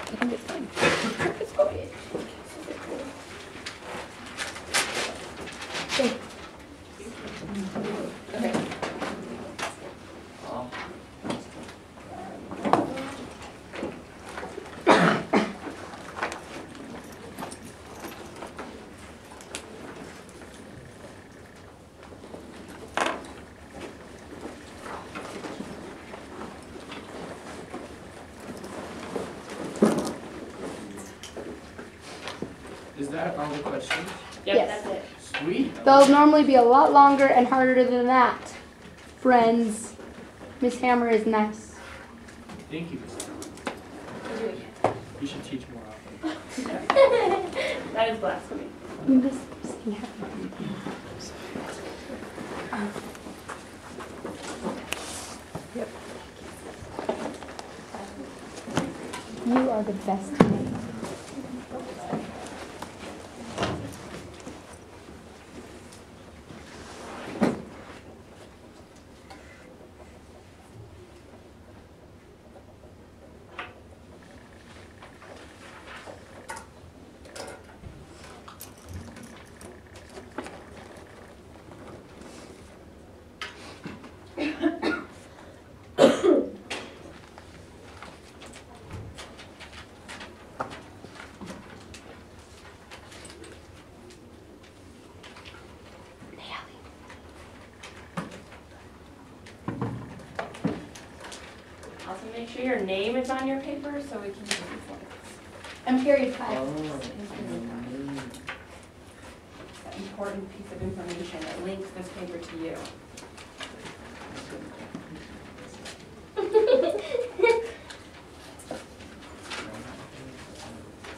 I think it's fine. It's okay. Okay. Okay. Is that all the questions? Yep, Yes. that's it. Sweet. They'll normally be a lot longer and harder than that. Friends, Miss Hammer is nice. Thank you, Miss Hammer. You should teach more often. That is blasphemy. Miss Hammer. Yep. You are the best to me. Also, make sure your name is on your paper so we can use it for I'm period 5. that important piece of information that links this paper to you.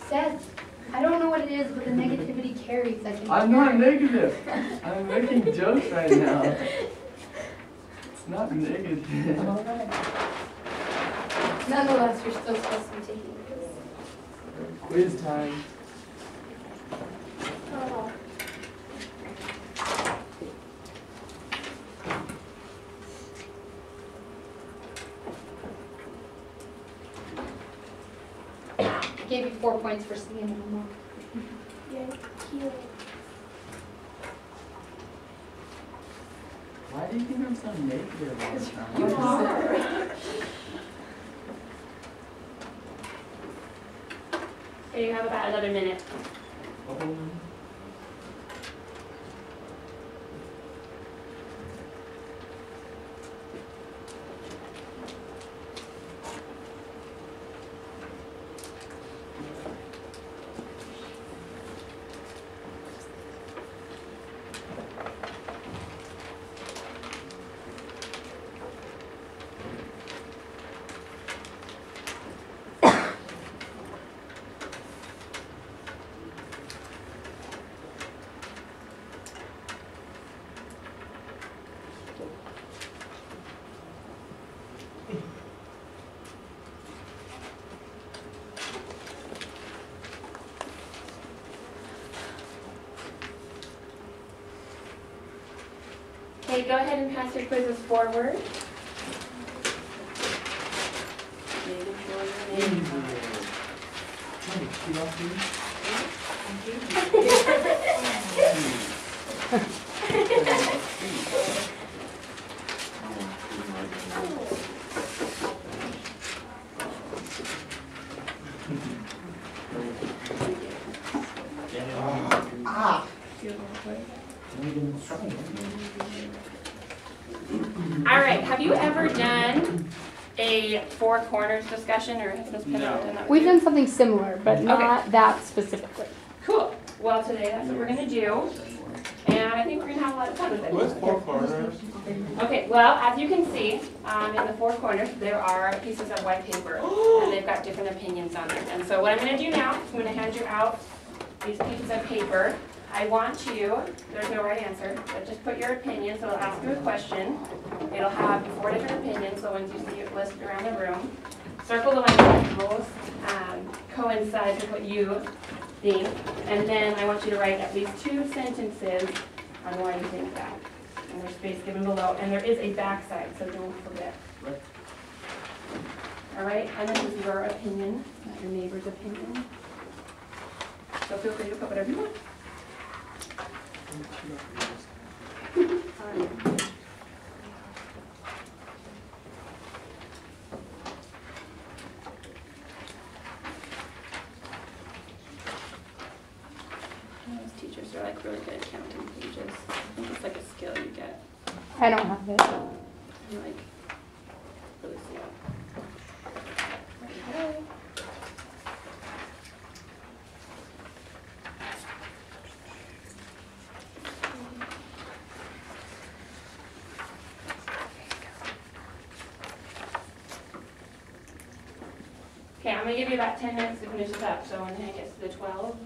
Seth, I don't know what it is, but the negativity carries. I think. I'm not negative. I'm making jokes right now. It's not negative. Nonetheless, you're still supposed to be taking this. Quiz time. Oh. I gave you 4 points for singing them all. You're cute. Why do you think I'm so negative all the time? You are. Okay, you have about another minute. Oh. Okay, go ahead and pass your quizzes forward. Making sure your name is on it. All right, have you ever done a four corners discussion, or has this been No. done that We've way? done something similar, but not that specifically. Cool. Well, today that's what we're gonna do, and I think we're gonna have a lot of fun with it. What's four corners? Okay, well, as you can see, in the four corners, there are pieces of white paper, and they've got different opinions on them. And so what I'm gonna do now, is I'm gonna hand you out these pieces of paper. I want you, there's no right answer, but just put your opinion, so it'll ask you a question. It'll have four different opinions, so once you see it listed around the room, circle the ones that most coincide with what you think, and then I want you to write at least 2 sentences on why you think that. And there's space given below, and there is a backside, so don't forget. All right, and this is your opinion, not your neighbor's opinion. So feel free to put whatever you want. Those teachers are like really good at counting pages. I think it's like a skill you get. I don't have it. You like really see it. Okay. Okay, I'm gonna give you about 10 minutes to finish this up, so when it gets to the 12,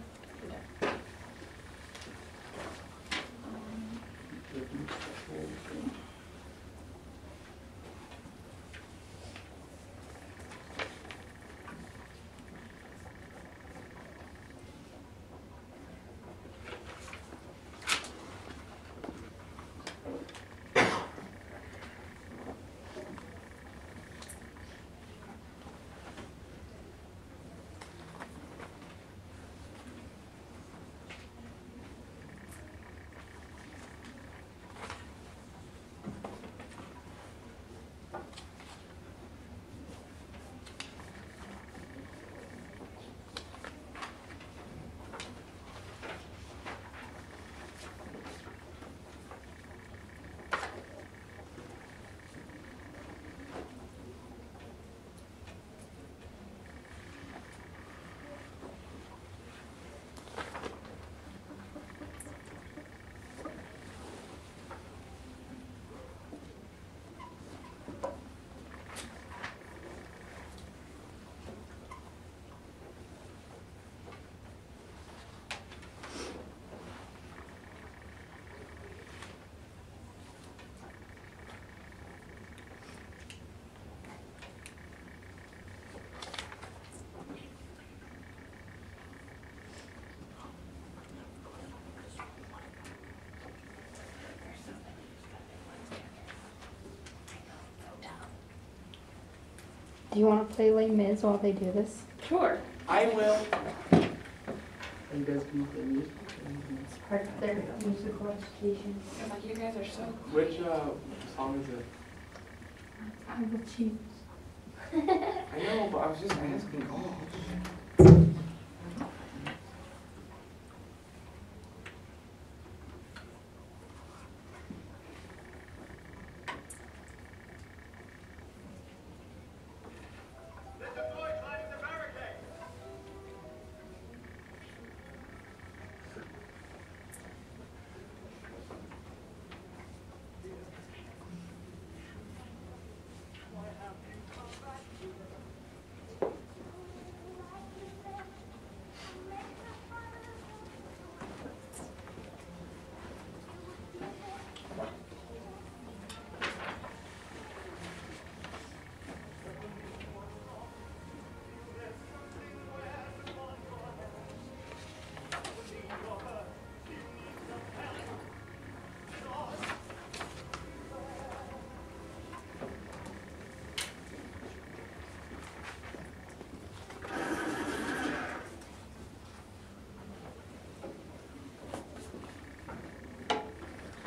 you're done. Do you want to play Les Mis while they do this? Sure. I will. Are you guys going to play music? It's part of their musical education. I'm like, you guys are so cool. Which song is it? I will choose. I know, but I was just asking. Oh.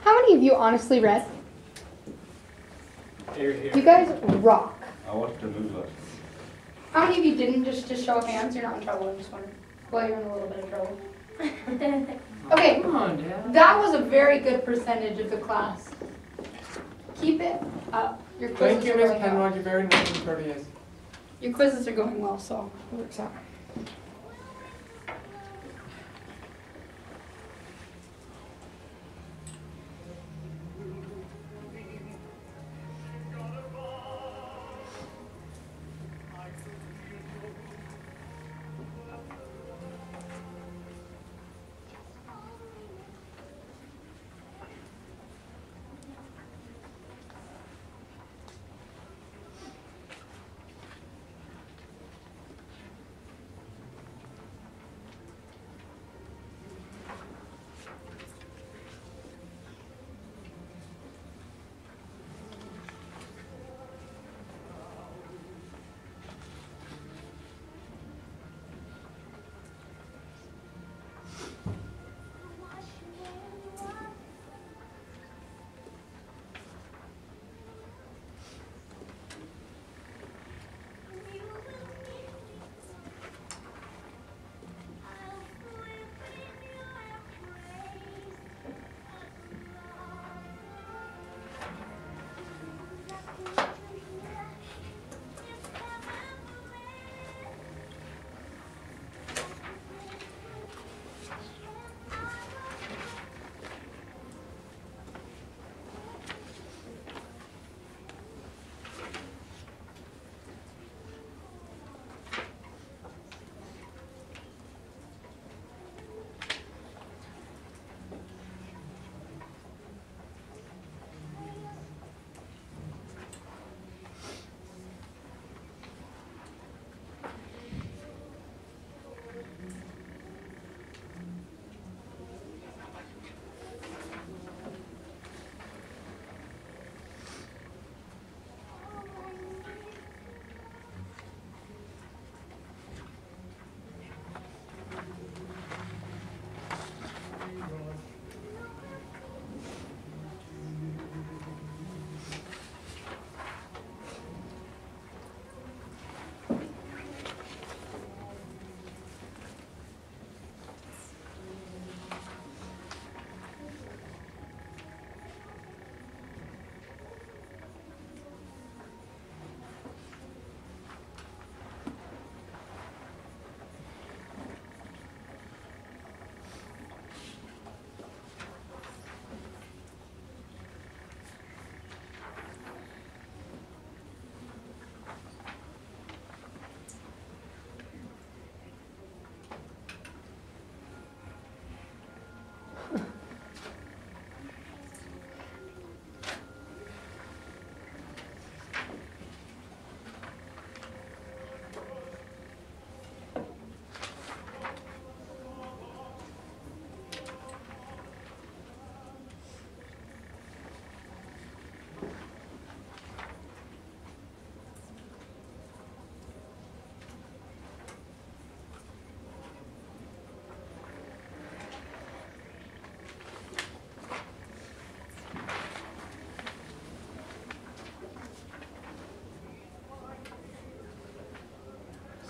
How many of you honestly read? Here, here. You guys rock. I watched the movie last How many of you didn't? Just show of hands. You're not in trouble. I'm just wondering. Well, you're in a little bit of trouble. Okay, Come on, Dad. that was a very good percentage of the class. Keep it up. Your quizzes Thank you, are Miss going well. Penrod. You're very nice and courteous. Your quizzes are going well, so it works out.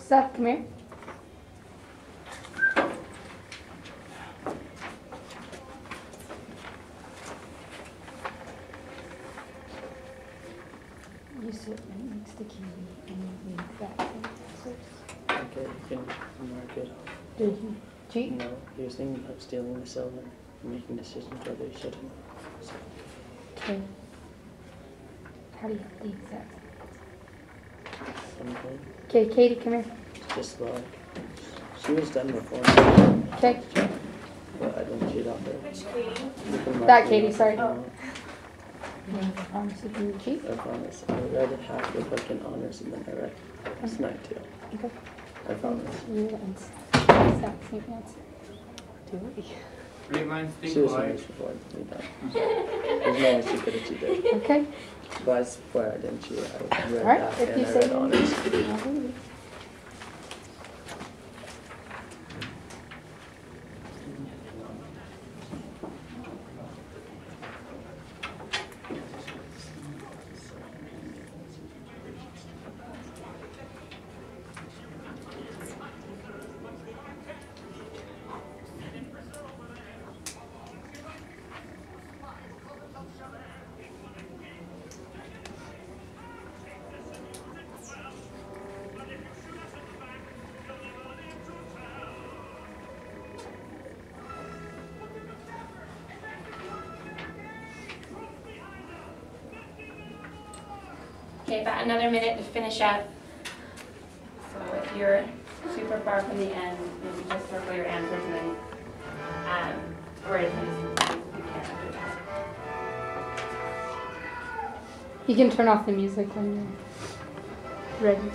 Seth, come here. You sit right next to Katie and you lean back. Okay, you can mark it. Did you cheat? No, he was thinking about stealing the silver and making decisions whether he shouldn't. Okay. How do you have the exact? Something. Okay, Katie, come here. Just like, she was done before, Okay. but I didn't cheat on her. Which Katie? You can mark That it Katie, out. sorry. No, I promise you didn't cheat. I promise. I read it half with like an honors and then I read snack too. Okay. I promise. You and exact same answer. Do we? Great minds think She was alike. finished before me though. There's no way she could have cheated. Okay. But I swear I didn't cheat. I read Alright, half if and you I say read you- honors. I'll believe you. Okay, about another minute to finish up. So if you're super far from the end, maybe just circle your answers and then, or if you can't after that. You can turn off the music when you're ready.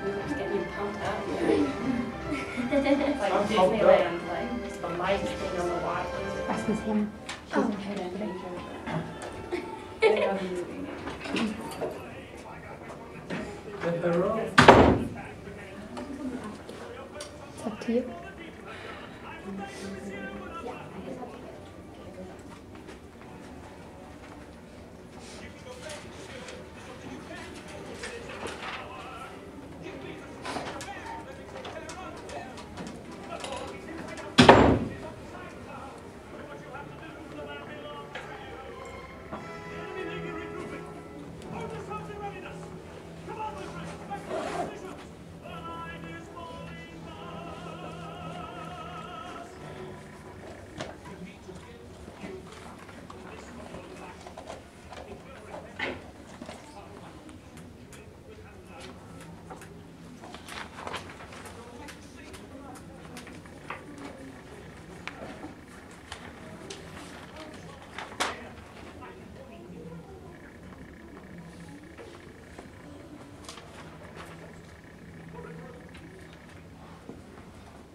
Music's getting you pumped up. It's like I'm pumped Disneyland, like the lights being on the watch. Ask Miss Hannah. She's in here today. The hero. It's up to you.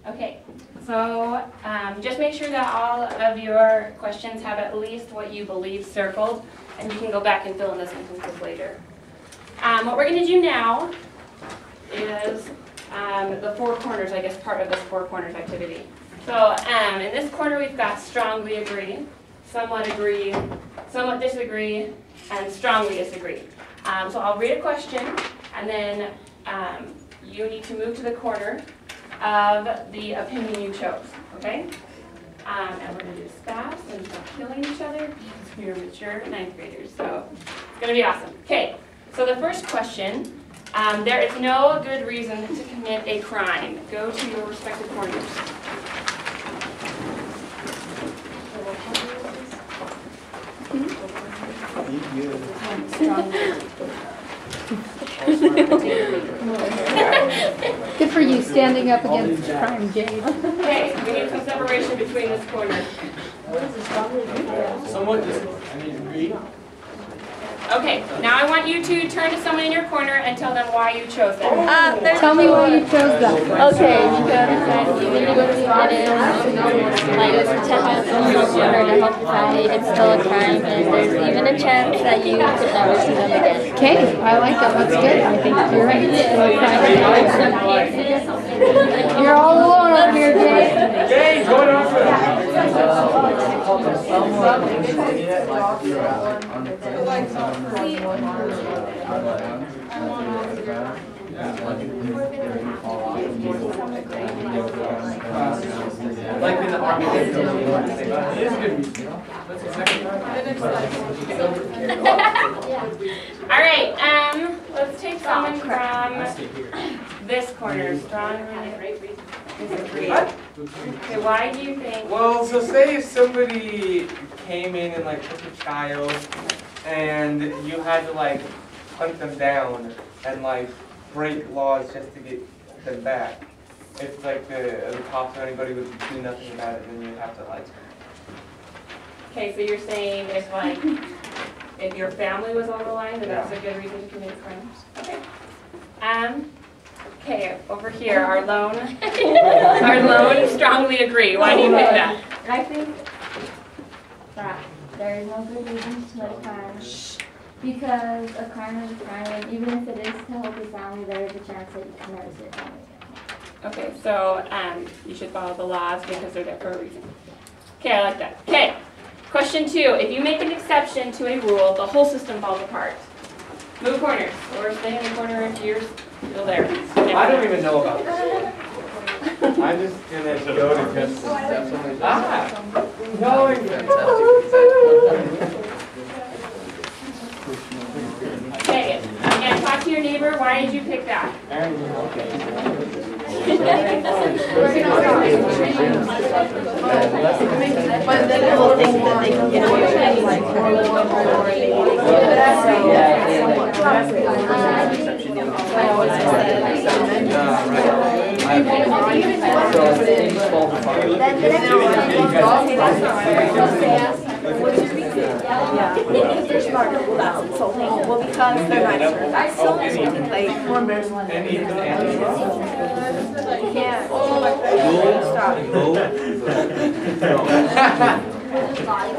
Okay, so just make sure that all of your questions have at least what you believe circled, and you can go back and fill in the sentences later. What we're going to do now is the four corners, I guess part of this four corners activity. So in this corner we've got strongly agree, somewhat disagree, and strongly disagree. So I'll read a question, and then you need to move to the corner of the opinion you chose, okay? And we're going to do this fast and stop killing each other because we are mature ninth graders, so it's going to be awesome. Okay, so the first question, there is no good reason to commit a crime. Go to your respective corners. Good for you standing up against crime, Jade. Okay, we need some separation between this corner. Somewhat agree. Okay, now I want you to turn to someone in your corner and tell them why you chose them. Tell me why you chose them. Okay, because even if it is like to have someone order to help the family, it's still a crime, and there's even a chance that you could never see them again. Okay, I like that. That's good. I think you're right. You're all alone over here, Jade. Jay, going on for that. internet, like if you're on the plane, like in the army, they tell you what to say, but it is good music, you know? That's exactly All right, let's take someone from this corner. Strongly disagree. Okay, why do you think? Well, so say if somebody came in and like took a child and you had to like hunt them down and like break laws just to get them back. If like the cops or anybody would do nothing about it, then you'd have to like. Okay, so you're saying if your family was on the line, then that's a good reason to commit a crime. Okay. Okay, over here, our lone strongly agree. Why do you pick that? I think that there is no good reason to commit a crime. Because a crime is a crime, and even if it is to help your family, there is a chance that you can never see your family again. Okay, so you should follow the laws because they're there for a reason. Okay, I like that. Okay, question 2. If you make an exception to a rule, the whole system falls apart. Move corners, or stay in the corner if you're still there. I don't even know about this one. I'm just gonna go to just. No. Okay, again, talk to your neighbor. Why did you pick that? But then people think that they can get away with like they're smarter. Well, that's insulting. Well, because they're nicer. That's so insulting. Like, more embarrassing. Yeah.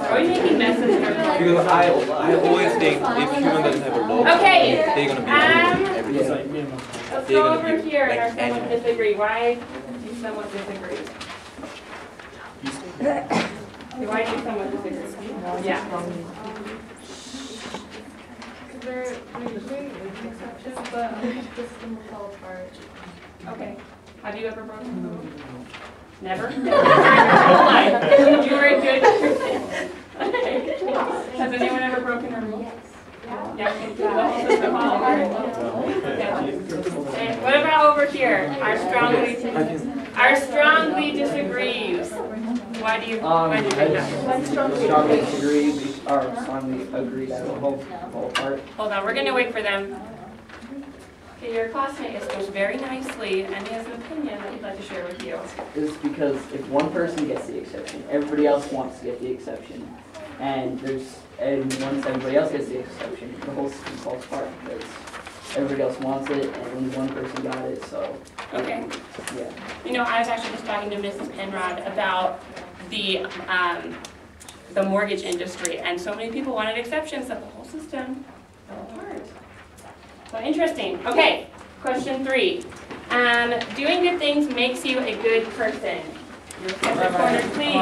Are we making messes here? Because I always think if human doesn't have a vote, Okay. they're gonna be everything. Let's go over here and our somewhat disagree. Why do you somewhat disagree? Why do you somewhat disagree? Yeah. They're doing exceptions, but the system will fall apart. Okay. Have you ever broken the rule? Never? Never. You were a good person. Has anyone ever broken a rule? Yes. Okay. What about over here? Our strongly disagrees. Why do you think that? Strongly disagree, or strongly agree that will fall apart. Hold on, we're gonna wait for them. Okay, your classmate is doing very nicely, and he has an opinion that he'd like to share with you. Is because if one person gets the exception, everybody else wants to get the exception. And once everybody else gets the exception, the whole system falls apart because everybody else wants it and only one person got it, so. Okay. Yeah. You know, I was actually just talking to Mrs. Penrod about the mortgage industry, and so many people wanted exceptions that the whole system fell apart. So interesting. Okay, question 3. Doing good things makes you a good person. Your separate corner, please.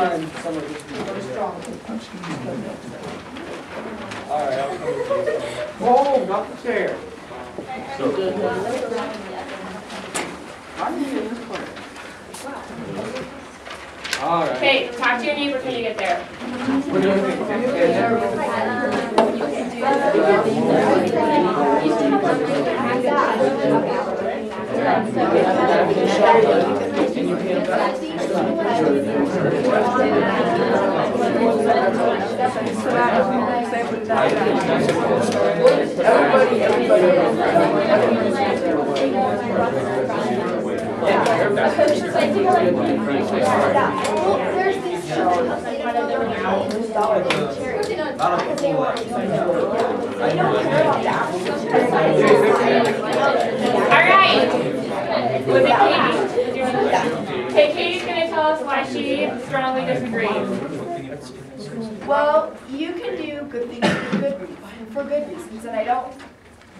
Alright, I'll come with you. Oh, not the chair. Alright. Okay, talk to your neighbors when you get there. We're doing the Alright. Was it Katie? Okay, Katie's going to tell us why she strongly disagrees. Well, you can do good things for good reasons, and I don't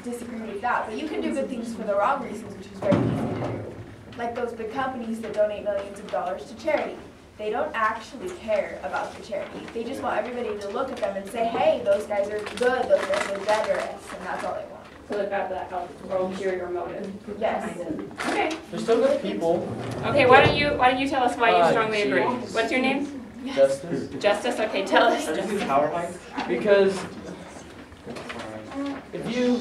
disagree with that. But you can do good things for the wrong reasons, which is very easy to do. Like those big companies that donate millions of dollars to charity. they don't actually care about the charity. They just want everybody to look at them and say, hey, those guys are good, those guys are generous, and that's all they want. So they've got that ulterior motive. Yes. Okay. They're still good people. Okay, why don't you tell us why you strongly agree? What's your name? Justice. Justice, okay, tell us. Because if you...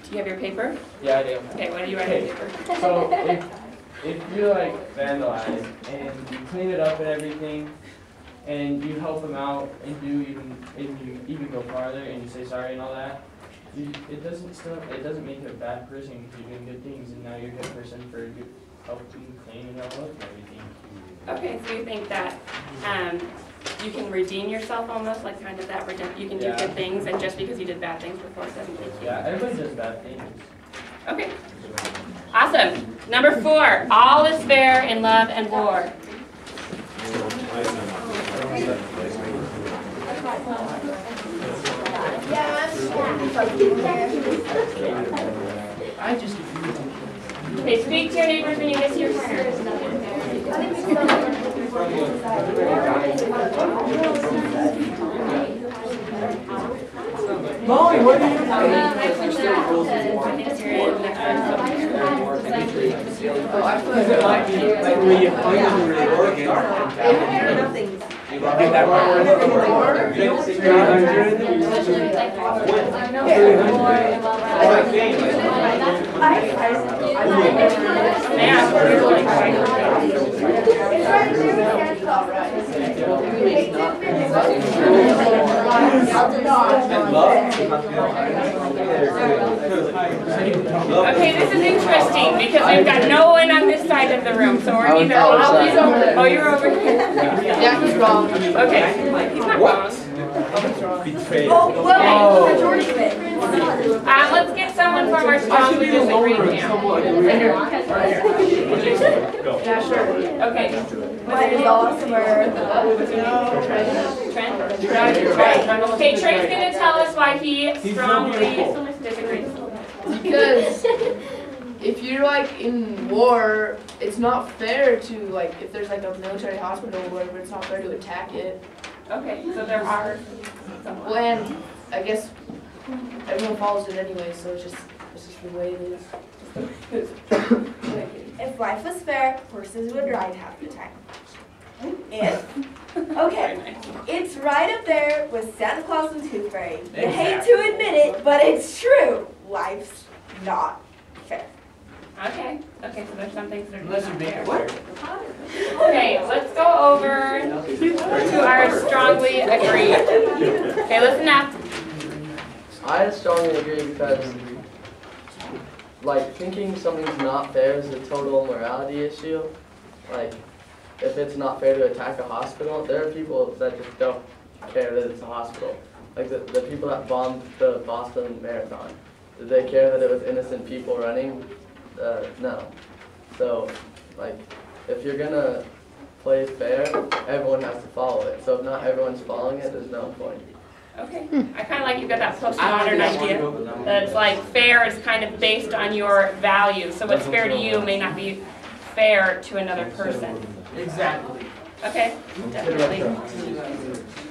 Do you have your paper? Yeah, I do. Okay, what do you write on your paper? So if you like vandalize and you clean it up and everything, and you help them out and you even go farther and you say sorry and all that, it doesn't make you a bad person because you're doing good things, and now you're a good person for helping clean it all up and everything. Okay, so you think that you can redeem yourself almost, like kind of that you can do good things, and just because you did bad things before it doesn't make you. Yeah, everybody does bad things. Okay. Awesome. Number 4, all is fair in love and war. Okay, speak to your neighbors when you get to your corner. Molly, what are you doing? I think you're in the next Oh, I feel like it might be like when you find them really working. Get that part. Okay, this is interesting because we've got no one on this side of the room, so we're either oh, you're over here. Yeah, he's wrong. Okay, he's not wrong. Let's get someone from our strongly disagreeing camp. Yeah, sure. Okay. Mine is awesomer. Trent? Okay, Trey's gonna tell us why he strongly disagrees. Because if you're like in war, it's not fair to like if there's like a military hospital or whatever, it's not fair to attack it. Okay, so there are Well, and I guess everyone follows it anyway, so it's just the way it is. If life was fair, horses would ride half the time. Okay, it's right up there with Santa Claus and Tooth Fairy. You hate to admit it, but it's true. Life's not fair. Okay, so there's some things that are Unless you not make fair. it work. Okay, let's go over to our strongly agree. Okay, listen up. I strongly agree because, like, thinking something's not fair is a total morality issue. Like, if it's not fair to attack a hospital, there are people that just don't care that it's a hospital. Like, the people that bombed the Boston Marathon, did they care that it was innocent people running? No. So, like, if you're gonna play fair, everyone has to follow it. So if not everyone's following it, there's no point. Okay, I kind of like you've got that postmodern idea that it's like fair is kind of based on your values. So what's fair to you may not be fair to another person. Exactly. Okay, definitely.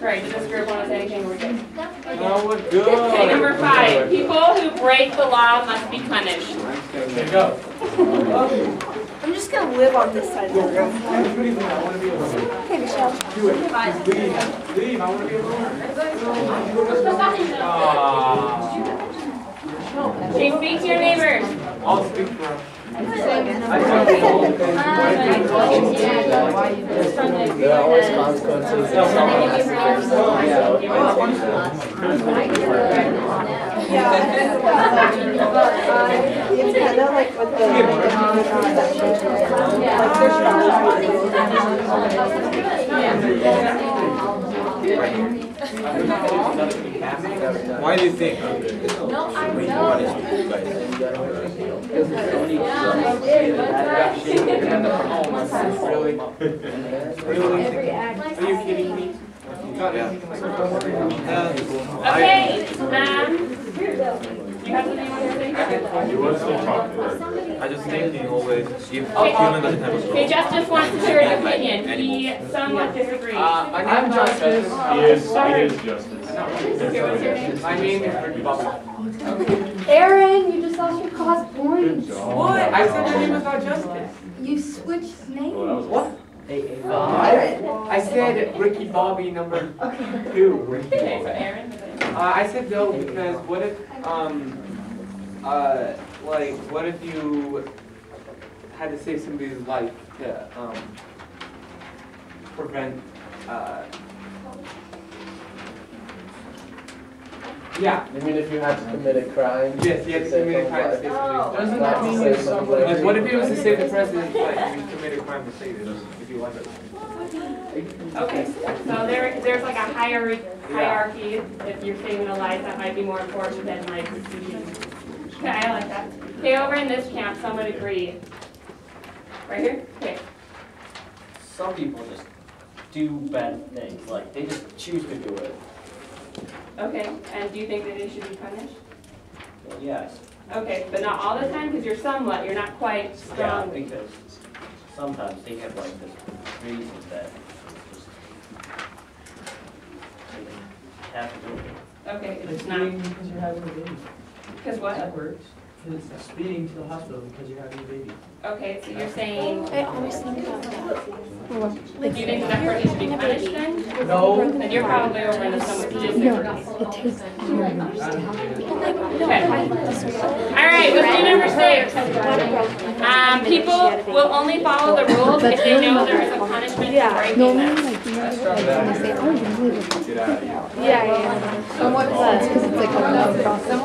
Right, does this group want to say anything? We're good. Oh, we're good. Okay, number 5. People who break the law must be punished. There you go. I'm just gonna live on this side of the room. I want to be alone. Okay, Michelle. Do it. Leave. Leave. I want to be alone. Okay, speak to your neighbors. I'll speak for him. There are always consequences. It's kind of like with Why do you think? Really? Really? Are you kidding me? Okay, you you have something you want to say? You want to talk I just thinking always if human doesn't have a Okay, Justice wants to share his opinion. He somewhat disagrees. I'm Justice. He is justice. Okay, what's your name? My name is Ricky Bobby. Aaron, you just lost your class points. What? I said your name was not Justice. You switched names. What? I said Ricky Bobby number 2. Okay, so Aaron. I said no because what if like what if you had to save somebody's life to prevent yeah. I mean, if you had to commit a crime. Yes, you had to commit a crime to save somebody's life. Doesn't that mean you're somebody? Like what if it was to save the president, but you committed a crime to save it if you wanted to? Okay, so there's like a hierarchy. If you're saving a life, that might be more important than like. Okay, I like that. Okay, over in this camp, some would agree. Right here? Okay. Some people just do bad things, like they just choose to do it. Okay, and do you think that they should be punished? Well, yes. Okay, but not all the time, because you're not quite Yeah, strong. because sometimes they have like this reason that just they have to do it. Okay, it's not, Because you're having a baby. because what? That works. Because speeding to the hospital because you're having a baby. Okay, so you're saying, I always think about that. do you think that person should be punished then? No. Then you're probably over into someone who disagrees. It takes Okay. All right, let's do number 6. People will only follow the rules if they know there is a punishment for breaking them. Somewhat less, because it's like a long process.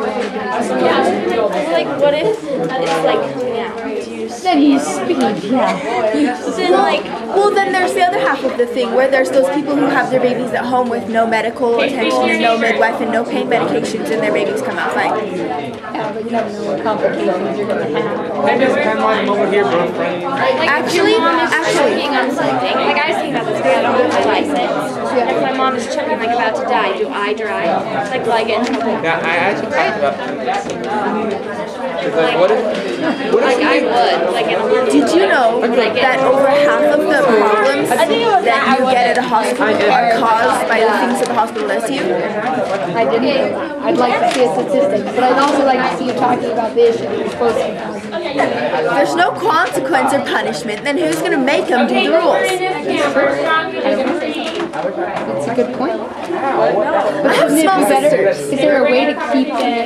It's like, what if it's like coming out? Then you speak, yeah. Then like, Well, then there's the other half of the thing where there's those people who have their babies at home with no medical attention and no midwife and no pain medications and their babies come out fine. Yeah, but you never know what complications you're gonna have. I just kind of like over here, bro, friend. Actually, checking on something. Like I was thinking about this because I don't have my license. If my mom is checking like about to die, do I drive? Like will I get in trouble? Yeah, I actually talked about that. Like, what if Like I would. Like in a did you know that over half of the problems that you get at a hospital are caused by the things that the hospital does to you? I didn't know that. I'd like to see a statistic, but I'd also like to see you talking about the issue that's supposed to be causing. There's no consequence or punishment, then who's going to make them do the rules? That's a good point. I have Wouldn't it small be better? sisters. Is there a way to keep them?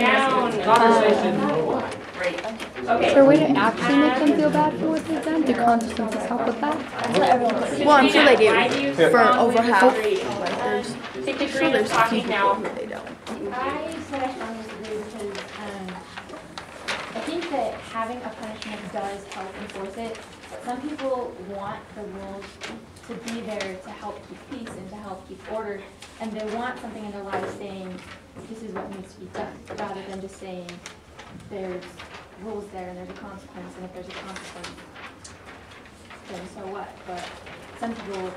Is there a way to actually make them feel bad for what they've done? Do consequences help with that? Well, I'm sure they do. For over half. There's Sure, there's a few people who they don't. I said I strongly disagree because I think that having a punishment does help enforce it. But some people want the rules to be there to help keep peace and to help keep order, and they want something in their lives saying this is what needs to be done, rather than just saying there's rules there and there's a consequence, and if there's a consequence, then so what? But some people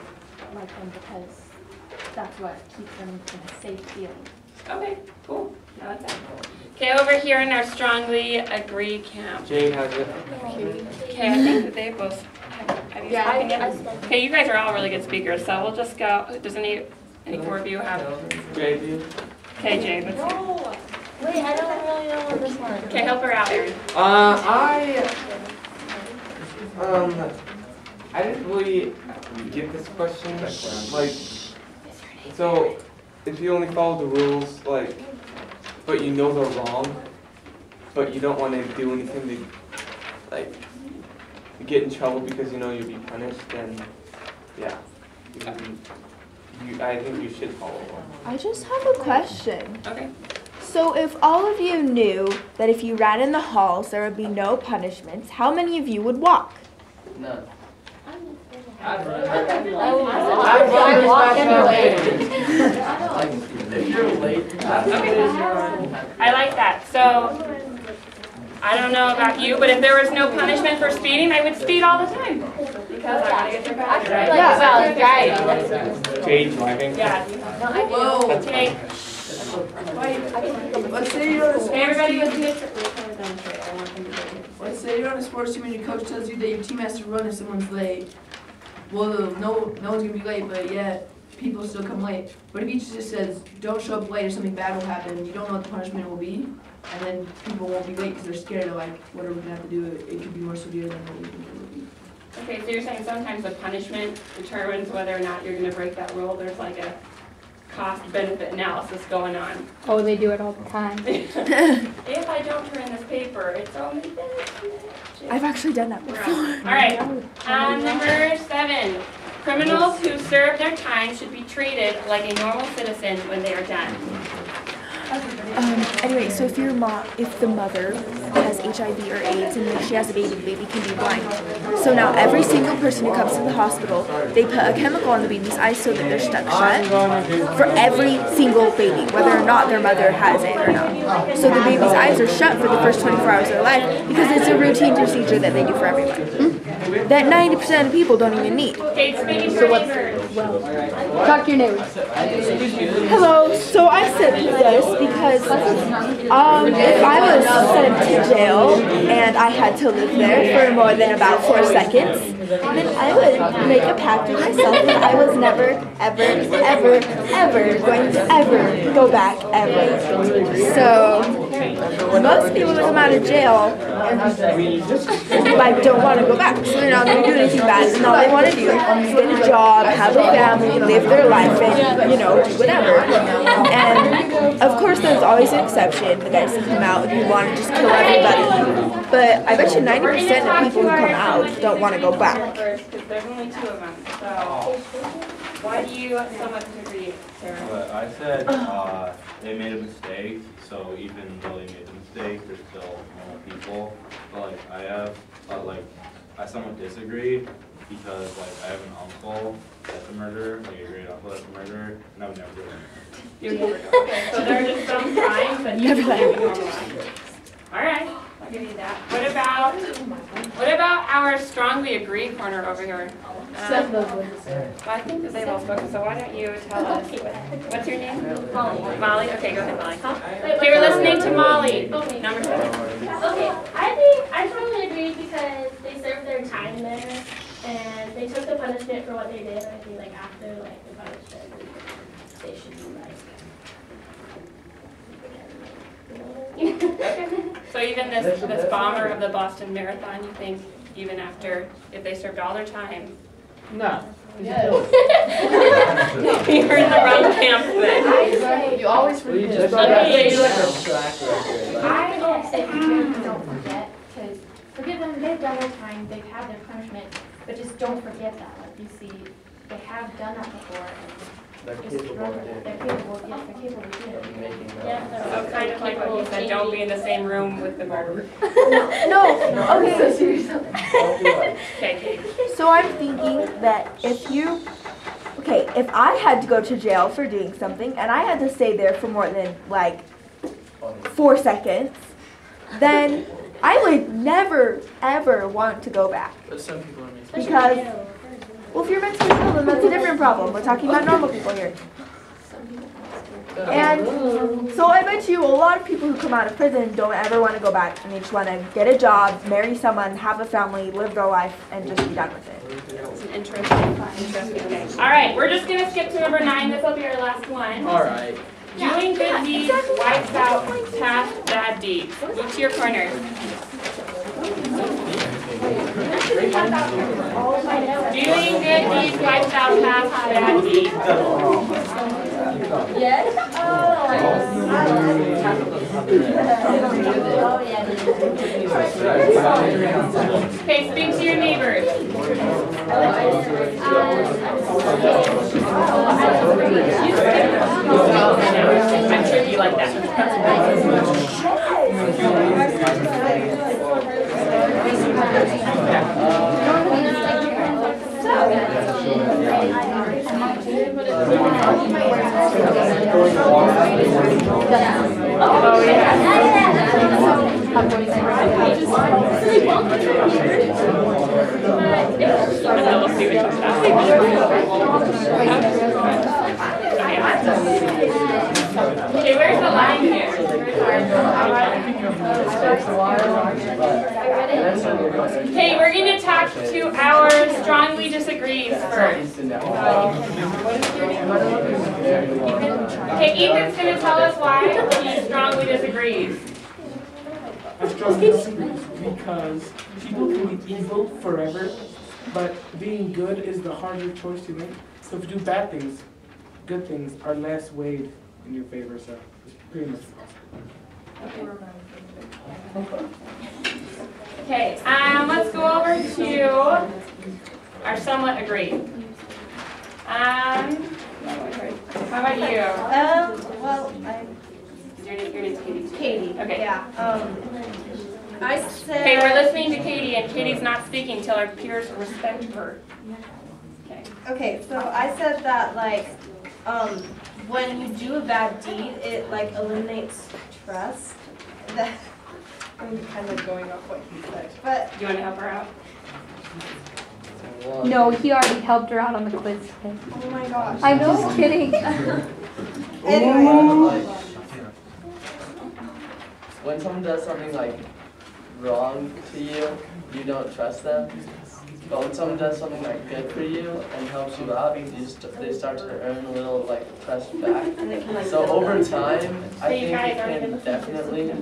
like them because that's what keeps them in a safe feeling. Okay, cool. I like that. Okay, over here in our strongly agree camp. Jay has it. Okay, I think that they both have you spoken yet? Okay, you guys are all really good speakers, so we'll just go. Does any 4 of you have? Jay, do you? Okay, Jay, let's go. Wait, I don't really know what this one is. Okay, help her out, Erin. I didn't really get this question. Like, so if you only follow the rules, like, but you know they're wrong, but you don't want to do anything to, like, get in trouble because you know you'll be punished, then, yeah, I think you should follow them. I just have a question. Okay. So if all of you knew that if you ran in the halls there would be no punishments, how many of you would walk? None. I like that. So, I don't know about you, but if there was no punishment for speeding, I would speed all the time. Because I want to get to college, right? Yeah, well, driving. Jay driving. Yeah. No, I do. Jay. Let's say you're on a Okay, sports everybody, team. let's do it. I want them to do it. Let's say you're on a sports team and your coach tells you that your team has to run if someone's late. Well, no one's gonna be late, but yet people still come late. But if he just says, don't show up late or something bad will happen, you don't know what the punishment will be, and then people won't be late because they're scared of like, what are we gonna have to do? It could be more severe than what we think it would be. Okay, so you're saying sometimes the punishment determines whether or not you're gonna break that rule. There's like a cost-benefit analysis going on. Oh, they do it all the time. If I don't turn in this paper, it's only this. I've actually done that before. All right, number 7. Criminals who serve their time should be treated like a normal citizen when they are done. Anyway, so if the mother has HIV or AIDS and she has a baby, the baby can be blind. So now every single person who comes to the hospital, they put a chemical on the baby's eyes so that they're stuck shut for every single baby, whether or not their mother has it or not. So the baby's eyes are shut for the first 24 hours of their life because it's a routine procedure that they do for everyone. That 90% of people don't even need. Okay, speaking for neighbors. Talk to your neighbors. Hello, so I said this because if I was sent to jail and I had to live there for more than about 4 seconds, then I would make a pact with myself that I was never, ever, ever, ever going to ever go back ever. So most people that come out of jail like don't want to go back, so they're not going to do anything bad, and all they want to do is get a job, have a family, live their life, and do whatever. And of course, there's always an exception, the guys who come out who want to just kill everybody. But I bet you 90% of people who come out don't want to go back. Because there's only 2 of them. So why do you so much agree, Sarah? But I said they made a mistake, so even though they made the mistake, they're still normal people. But I somewhat disagree because I have an uncle that's a murderer, a great uncle that's a murderer, and I would never do it. You never go. Okay, so there are just some crimes that you can't be normalized. All right, I'll give you that. What about our strongly agree corner over here? Well, I think that they've all spoken, so why don't you tell us, what's your name? Molly. Molly? Okay, go ahead, Molly. Okay, we're listening to Molly. Number 7. Okay, I totally agree because they served their time there and they took the punishment for what they did. I think after the punishment, they should be So even this bomber of the Boston Marathon, you think even after, if they served all their time? No. Yes. You're in the wrong camp then. You always forget. I don't say people don't forget, because forgive them, they've done their time, they've had their punishment, but just don't forget that. Like you see, they have done that before, and just remember that they're capable, yes, they're capable of doing it. So kind of like what you said, don't be in the same room with the murderer. No, okay. Okay, So I'm thinking that if I had to go to jail for doing something and I had to stay there for more than 4 seconds, then I would never ever want to go back. But some people are mixed. Because, well, if you're mentally ill, then that's a different problem. We're talking about normal people here. And so I bet you a lot of people who come out of prison don't ever want to go back, and they just want to get a job, marry someone, have a family, live their life, and just be done with it. That's an interesting thing. All right, we're just going to skip to number 9. This will be our last one. All right. Doing good deeds wipes out past bad deeds. Move to your corners. Doing good deeds wipes out past bad deeds. Yes? Okay, speak to your neighbors. I'm sure you like that. Oh, Okay, where Okay, Ethan's gonna tell us why he strongly disagrees. I strongly disagree because people can be evil forever, but being good is the harder choice to make. So if you do bad things, good things are less weighed in your favor, so it's pretty much possible. Okay, let's go over to our somewhat agree. How about you? Well, Your name's Katie. Katie. Okay. Yeah. I said. Okay, we're listening to Katie, and Katie's not speaking till our peers respect her. Okay. Okay, so I said that like, when you do a bad deed, it like eliminates trust. That I'm kind of going off what he said, but. Do you want to help her out? No, he already helped her out on the quiz today. Oh my gosh. I'm just kidding. Anyway. When someone does something like wrong to you, you don't trust them. But when someone does something like good for you and helps you out, they start to earn a little like trust back. So over time, I think it can definitely,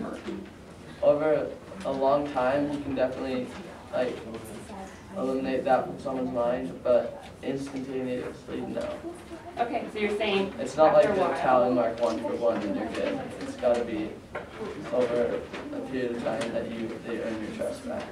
over a long time, you can definitely like eliminate that from someone's mind, but instantaneously, no. Okay, so you're saying it's not like after the a while. tally mark 1-for-1 and you're good. It's got to be over a period of time that they earn your trust back.